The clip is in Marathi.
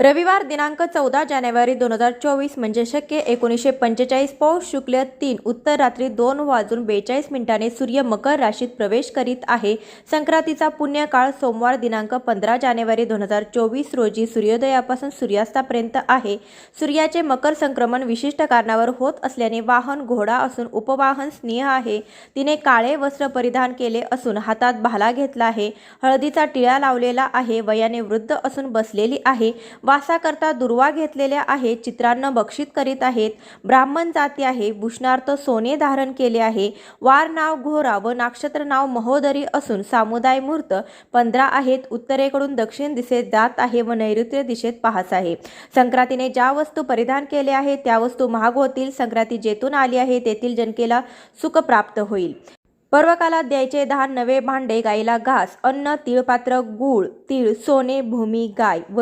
रविवार दिनांक 14 जानेवारी 2024 म्हणजे शके 1945 पौष शुक्ल 3 उत्तर रात्री 2:42 सूर्य मकर राशीत प्रवेश करीत आहे। संक्रांतीचा पुण्यकाळ सोमवार दिनांक 15 जानेवारी 2024 रोजी सूर्योदयापासून सूर्यास्तापर्यंत आहे। सूर्याचे मकर संक्रमण विशिष्ट कारणावर होत असल्याने वाहन घोडा असून उपवाहन स्नेह आहे। तिने काळे वस्त्र परिधान केले असून हातात भाला घेतला आहे। हळदीचा टिळा लावलेला आहे। वयाने वृद्ध असून बसलेली आहे। वासाकरता दुर्वा घेतलेल्या आहे। चित्रान्न बक्षित करीत आहेत। ब्राह्मण जाती आहे। भूषणार्थ सोने धारण केले आहे। वार नाव घोरा व नक्षत्र नाव महोदरी असून सामुदाय मुहूर्त 15 आहेत। उत्तरेकडून दक्षिण दिशेत जात आहे व नैऋत्य दिशेत पाहत आहे। संक्रांतीने ज्या वस्तू परिधान केल्या आहेत त्या वस्तू महाग होतील। संक्रांती जेथून आली आहे तेथील जनतेला सुख प्राप्त होईल। पर्वकालात द्यायचे दान नवे भांडे, गाईला घास, अन्न, तिळपात्र, गूळ, तीळ, सोने, भूमी, गाय व